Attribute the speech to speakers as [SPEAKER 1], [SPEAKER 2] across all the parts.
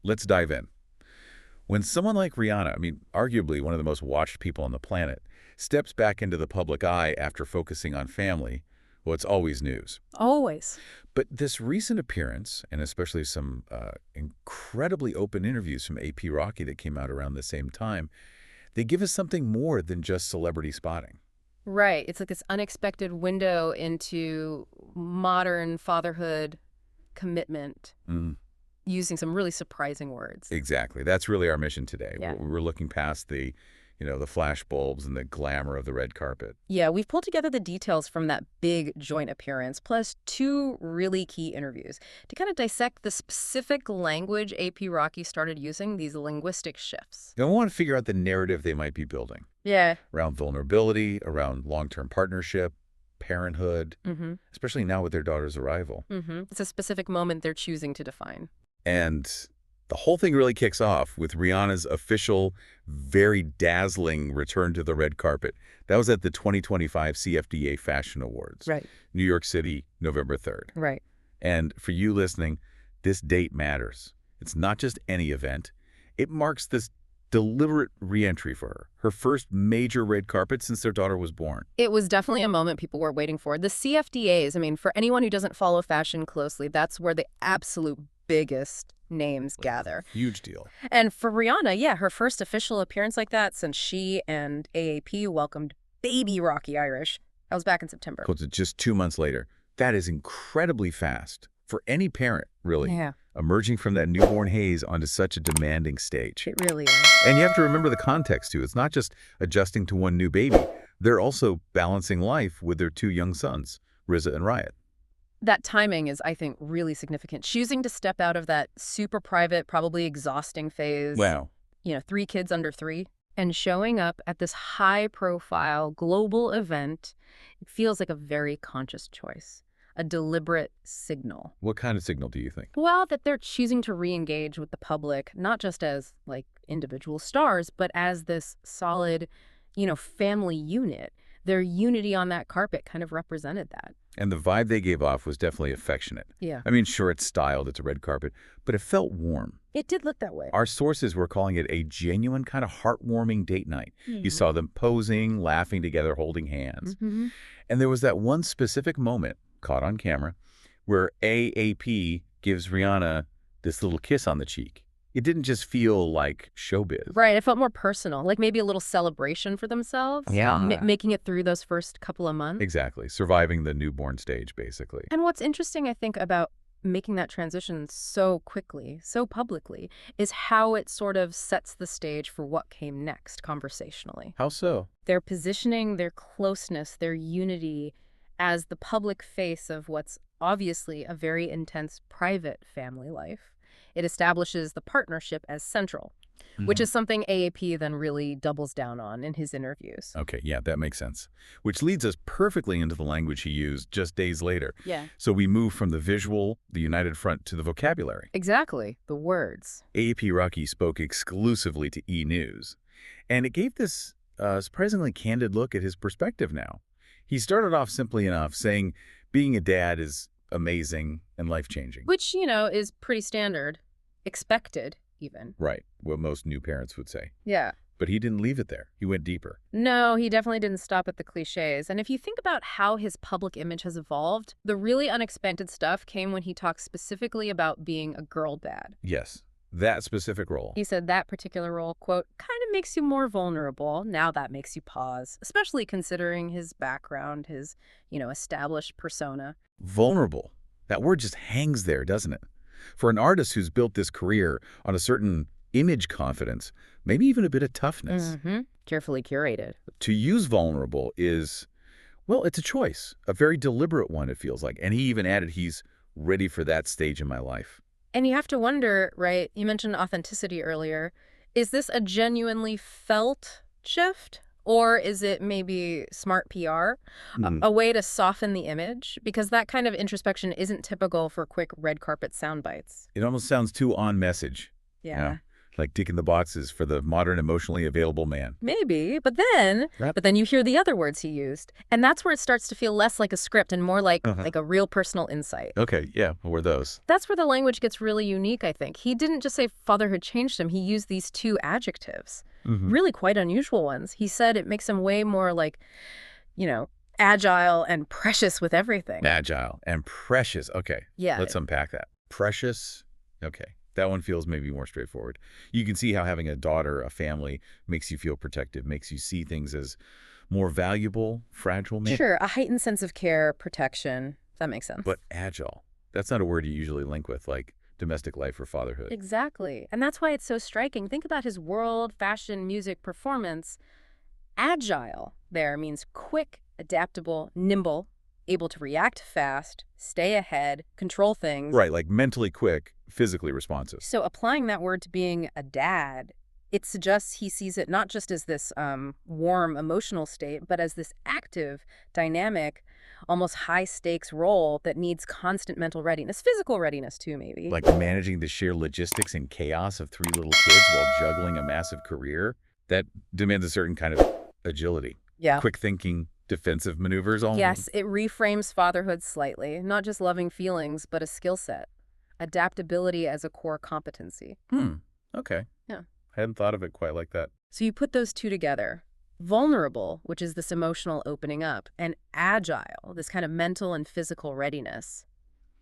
[SPEAKER 1] Let's dive in. When someone like Rihanna, I mean, arguably one of the most watched people on the planet, steps back into the public eye after focusing on family, well, it's always news.
[SPEAKER 2] Always.
[SPEAKER 1] But this recent appearance, and especially some incredibly open interviews from AP Rocky that came out around the same time, they give us something more than just celebrity spotting.
[SPEAKER 2] Right. It's like this unexpected window into modern fatherhood commitment using some really surprising words.
[SPEAKER 1] Exactly. That's really our mission today.
[SPEAKER 2] Yeah.
[SPEAKER 1] We're looking past the flash bulbs and the glamour of the red carpet.
[SPEAKER 2] Yeah, we've pulled together the details from that big joint appearance, plus 2 really key interviews to kind of dissect the specific language AP Rocky started using, these linguistic shifts.
[SPEAKER 1] I want to figure out the narrative they might be building
[SPEAKER 2] Yeah.
[SPEAKER 1] around vulnerability, around long-term partnership, parenthood, especially now with their daughter's arrival.
[SPEAKER 2] It's a specific moment they're choosing to define.
[SPEAKER 1] And the whole thing really kicks off with Rihanna's official, very dazzling return to the red carpet. That was at the 2025 CFDA Fashion Awards.
[SPEAKER 2] Right.
[SPEAKER 1] New York City, November 3rd.
[SPEAKER 2] Right.
[SPEAKER 1] And for you listening, this date matters. It's not just any event. It marks this deliberate re-entry for her first major red carpet since their daughter was born.
[SPEAKER 2] It was definitely a moment people were waiting for. The CFDAs, I mean, for anyone who doesn't follow fashion closely, that's where the absolute biggest names gather.
[SPEAKER 1] Huge deal.
[SPEAKER 2] And for Rihanna, yeah, her first official appearance like that since she and AAP welcomed baby Rocky Irish. That was back in September.
[SPEAKER 1] Cool. Just 2 months later. That is incredibly fast for any parent, really.
[SPEAKER 2] Yeah.
[SPEAKER 1] Emerging from that newborn haze onto such a demanding stage.
[SPEAKER 2] It really is.
[SPEAKER 1] And you have to remember the context, too. It's not just adjusting to one new baby. They're also balancing life with their 2 young sons, Rizza and Riot.
[SPEAKER 2] That timing is, I think, really significant. Choosing to step out of that super private, probably exhausting phase.
[SPEAKER 1] Wow.
[SPEAKER 2] 3 kids under 3. And showing up at this high-profile global event, it feels like a very conscious choice. A deliberate signal.
[SPEAKER 1] What kind of signal do you think?
[SPEAKER 2] Well, that they're choosing to re-engage with the public, not just as, individual stars, but as this solid, family unit. Their unity on that carpet kind of represented that.
[SPEAKER 1] And the vibe they gave off was definitely affectionate.
[SPEAKER 2] Yeah.
[SPEAKER 1] I mean, sure, it's styled, it's a red carpet, but it felt warm.
[SPEAKER 2] It did look that way.
[SPEAKER 1] Our sources were calling it a genuine kind of heartwarming date night. You saw them posing, laughing together, holding hands. And there was that one specific moment, caught on camera, where AAP gives Rihanna this little kiss on the cheek. It didn't just feel like showbiz.
[SPEAKER 2] Right. It felt more personal, like maybe a little celebration for themselves.
[SPEAKER 1] Yeah.
[SPEAKER 2] Making it through those first couple of months.
[SPEAKER 1] Exactly. Surviving the newborn stage, basically.
[SPEAKER 2] And what's interesting, I think, about making that transition so quickly, so publicly, is how it sort of sets the stage for what came next conversationally.
[SPEAKER 1] How so?
[SPEAKER 2] They're positioning their closeness, their unity, as the public face of what's obviously a very intense private family life. It establishes the partnership as central, which is something AAP then really doubles down on in his interviews.
[SPEAKER 1] Okay, yeah, that makes sense. Which leads us perfectly into the language he used just days later.
[SPEAKER 2] Yeah.
[SPEAKER 1] So we move from the visual, the united front, to the vocabulary.
[SPEAKER 2] Exactly, the words.
[SPEAKER 1] AAP Rocky spoke exclusively to E! News, and it gave this surprisingly candid look at his perspective now. He started off simply enough, saying being a dad is amazing and life-changing.
[SPEAKER 2] Which, is pretty standard. Expected, even.
[SPEAKER 1] Right, what most new parents would say.
[SPEAKER 2] Yeah.
[SPEAKER 1] But he didn't leave it there. He went deeper.
[SPEAKER 2] No, he definitely didn't stop at the cliches. And if you think about how his public image has evolved, the really unexpected stuff came when he talked specifically about being a girl dad.
[SPEAKER 1] Yes, that specific role.
[SPEAKER 2] He said that particular role, quote, kind of makes you more vulnerable. Now that makes you pause, especially considering his background, his, established persona.
[SPEAKER 1] Vulnerable. That word just hangs there, doesn't it? For an artist who's built this career on a certain image confidence, maybe even a bit of toughness.
[SPEAKER 2] Carefully curated.
[SPEAKER 1] To use vulnerable is, well, it's a choice, a very deliberate one, it feels like. And he even added he's ready for that stage in my life.
[SPEAKER 2] And you have to wonder, right, you mentioned authenticity earlier. Is this a genuinely felt shift? Or is it maybe smart PR, a way to soften the image? Because that kind of introspection isn't typical for quick red carpet sound bites.
[SPEAKER 1] It almost sounds too on message.
[SPEAKER 2] Yeah.
[SPEAKER 1] Like ticking the boxes for the modern emotionally available man.
[SPEAKER 2] Maybe, but then you hear the other words he used, and that's where it starts to feel less like a script and more like a real personal insight.
[SPEAKER 1] Okay, yeah, what were those?
[SPEAKER 2] That's where the language gets really unique, I think. He didn't just say fatherhood changed him, he used these two adjectives. Really quite unusual ones. He said it makes him way more like, you know, agile and precious with everything.
[SPEAKER 1] Agile and precious. Okay,
[SPEAKER 2] Yeah.
[SPEAKER 1] let's unpack that. Precious, okay. That one feels maybe more straightforward. You can see how having a daughter, a family, makes you feel protective, makes you see things as more valuable, fragile, maybe.
[SPEAKER 2] Sure, a heightened sense of care, protection. That makes sense.
[SPEAKER 1] But agile, that's not a word you usually link with, like domestic life or fatherhood.
[SPEAKER 2] Exactly. And that's why it's so striking. Think about his world, fashion, music, performance. Agile there means quick, adaptable, nimble, able to react fast, stay ahead, control things.
[SPEAKER 1] Right, like mentally quick, physically responsive.
[SPEAKER 2] So applying that word to being a dad, it suggests he sees it not just as this warm emotional state, but as this active, dynamic, almost high-stakes role that needs constant mental readiness, physical readiness too, maybe.
[SPEAKER 1] Like managing the sheer logistics and chaos of 3 little kids while juggling a massive career, that demands a certain kind of agility.
[SPEAKER 2] Yeah.
[SPEAKER 1] Quick thinking, defensive maneuvers all.
[SPEAKER 2] Yes, it reframes fatherhood slightly, not just loving feelings, but a skill set. Adaptability as a core competency.
[SPEAKER 1] Okay.
[SPEAKER 2] Yeah.
[SPEAKER 1] I hadn't thought of it quite like that.
[SPEAKER 2] So you put those two together. Vulnerable, which is this emotional opening up, and agile, this kind of mental and physical readiness.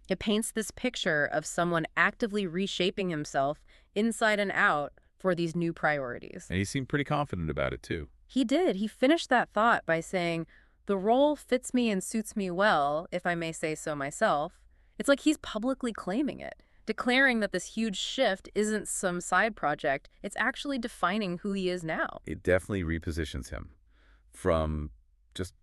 [SPEAKER 2] It paints this picture of someone actively reshaping himself inside and out for these new priorities.
[SPEAKER 1] And he seemed pretty confident about it, too.
[SPEAKER 2] He did. He finished that thought by saying, "The role fits me and suits me well, if I may say so myself." It's like he's publicly claiming it, declaring that this huge shift isn't some side project. It's actually defining who he is now.
[SPEAKER 1] It definitely repositions him from just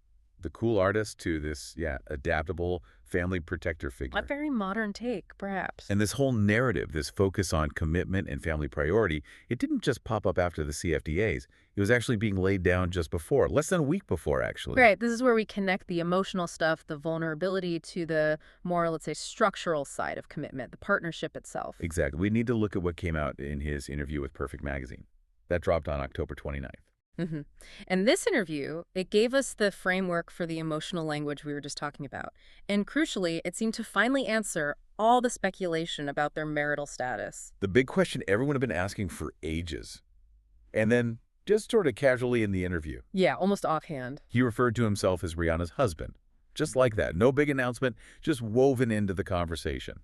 [SPEAKER 1] the cool artist to this, adaptable family protector figure.
[SPEAKER 2] A very modern take, perhaps.
[SPEAKER 1] And this whole narrative, this focus on commitment and family priority, it didn't just pop up after the CFDAs. It was actually being laid down just before, less than a week before, actually.
[SPEAKER 2] Right. This is where we connect the emotional stuff, the vulnerability, to the more, let's say, structural side of commitment, the partnership itself.
[SPEAKER 1] Exactly. We need to look at what came out in his interview with Perfect Magazine. That dropped on October 29th.
[SPEAKER 2] And this interview, it gave us the framework for the emotional language we were just talking about. And crucially, it seemed to finally answer all the speculation about their marital status.
[SPEAKER 1] The big question everyone had been asking for ages. And then, just sort of casually in the interview,
[SPEAKER 2] Yeah, almost offhand.
[SPEAKER 1] he referred to himself as Rihanna's husband. Just like that. No big announcement, just woven into the conversation.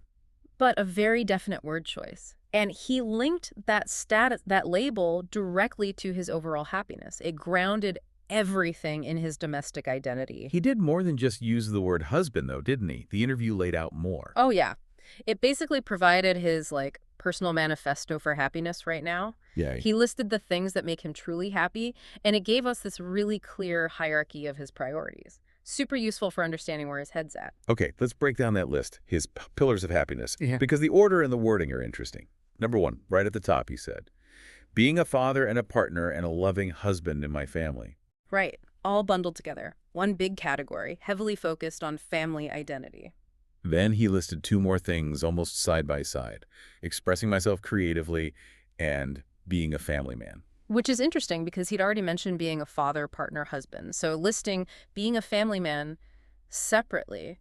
[SPEAKER 2] But a very definite word choice. And he linked that status, that label, directly to his overall happiness. It grounded everything in his domestic identity.
[SPEAKER 1] He did more than just use the word husband, though, didn't he? The interview laid out more.
[SPEAKER 2] Oh, yeah. It basically provided his, personal manifesto for happiness right now.
[SPEAKER 1] Yeah.
[SPEAKER 2] He listed the things that make him truly happy, and it gave us this really clear hierarchy of his priorities. Super useful for understanding where his head's at.
[SPEAKER 1] Okay, let's break down that list, his pillars of happiness,
[SPEAKER 2] Yeah.
[SPEAKER 1] because the order and the wording are interesting. Number 1, right at the top, he said, being a father and a partner and a loving husband in my family.
[SPEAKER 2] Right. All bundled together. One big category, heavily focused on family identity.
[SPEAKER 1] Then he listed 2 more things almost side by side, expressing myself creatively and being a family man.
[SPEAKER 2] Which is interesting because he'd already mentioned being a father, partner, husband. So listing being a family man separately,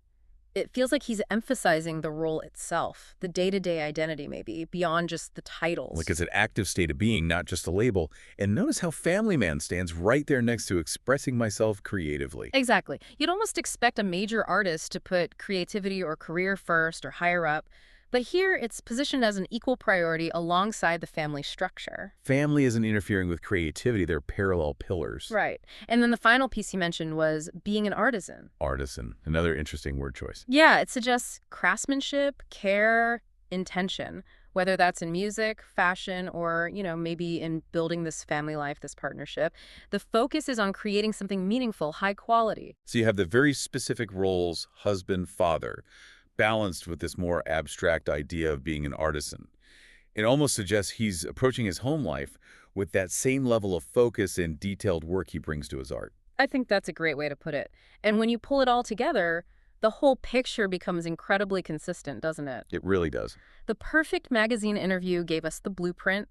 [SPEAKER 2] it feels like he's emphasizing the role itself, the day-to-day identity maybe, beyond just the titles.
[SPEAKER 1] Like it's an active state of being, not just a label. And notice how family man stands right there next to expressing myself creatively.
[SPEAKER 2] Exactly. You'd almost expect a major artist to put creativity or career first or higher up. But here it's positioned as an equal priority alongside the family structure.
[SPEAKER 1] Family isn't interfering with creativity. They're parallel pillars.
[SPEAKER 2] Right. And then the final piece he mentioned was being an artisan.
[SPEAKER 1] Artisan, another interesting word choice.
[SPEAKER 2] Yeah, it suggests craftsmanship, care, intention, whether that's in music, fashion, or, maybe in building this family life, this partnership. The focus is on creating something meaningful, high quality.
[SPEAKER 1] So you have the very specific roles, husband, father, balanced with this more abstract idea of being an artisan. It almost suggests he's approaching his home life with that same level of focus and detailed work he brings to his art.
[SPEAKER 2] I think that's a great way to put it. And when you pull it all together, the whole picture becomes incredibly consistent, doesn't it?
[SPEAKER 1] It really does.
[SPEAKER 2] The Perfect Magazine interview gave us the blueprint,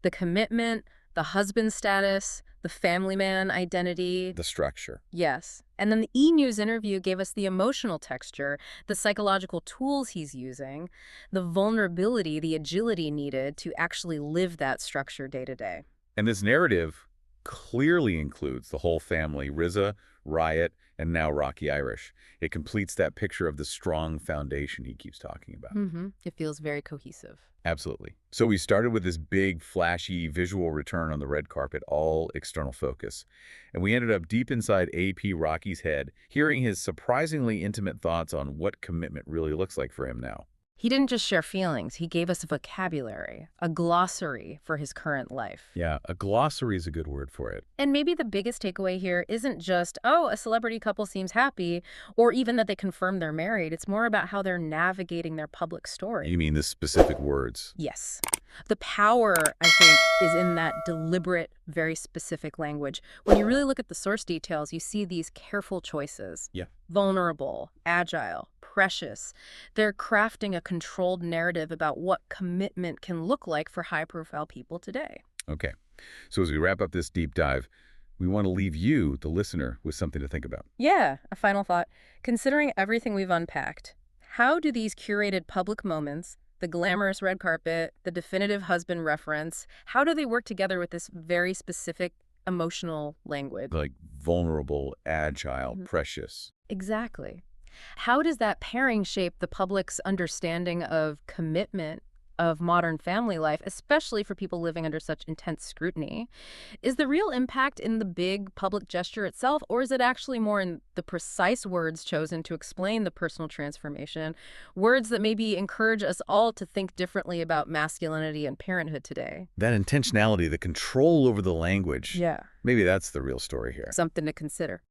[SPEAKER 2] The commitment, the husband status, the family man identity.
[SPEAKER 1] The structure.
[SPEAKER 2] Yes. And then the E! News interview gave us the emotional texture, the psychological tools he's using, the vulnerability, the agility needed to actually live that structure day to day.
[SPEAKER 1] And this narrative clearly includes the whole family, Rizza, Riot, and now Rocky Irish. It completes that picture of the strong foundation he keeps talking about.
[SPEAKER 2] It feels very cohesive.
[SPEAKER 1] Absolutely. So we started with this big, flashy visual return on the red carpet, all external focus. And we ended up deep inside AP Rocky's head, hearing his surprisingly intimate thoughts on what commitment really looks like for him now.
[SPEAKER 2] He didn't just share feelings, he gave us a vocabulary, a glossary for his current life.
[SPEAKER 1] Yeah, a glossary is a good word for it.
[SPEAKER 2] And maybe the biggest takeaway here isn't just, oh, a celebrity couple seems happy, or even that they confirm they're married. It's more about how they're navigating their public story.
[SPEAKER 1] You mean the specific words?
[SPEAKER 2] Yes. The power, I think, is in that deliberate, very specific language. When you really look at the source details, you see these careful choices.
[SPEAKER 1] Yeah.
[SPEAKER 2] Vulnerable, agile, precious. They're crafting a controlled narrative about what commitment can look like for high-profile people today.
[SPEAKER 1] Okay. So as we wrap up this deep dive, we want to leave you, the listener, with something to think about.
[SPEAKER 2] Yeah, a final thought. Considering everything we've unpacked, how do these curated public moments, the glamorous red carpet, the definitive husband reference, how do they work together with this very specific emotional language?
[SPEAKER 1] Like vulnerable, agile, precious.
[SPEAKER 2] Exactly. How does that pairing shape the public's understanding of commitment of modern family life, especially for people living under such intense scrutiny? Is the real impact in the big public gesture itself, or is it actually more in the precise words chosen to explain the personal transformation, words that maybe encourage us all to think differently about masculinity and parenthood today?
[SPEAKER 1] That intentionality, the control over the language.
[SPEAKER 2] Yeah.
[SPEAKER 1] Maybe that's the real story here.
[SPEAKER 2] Something to consider.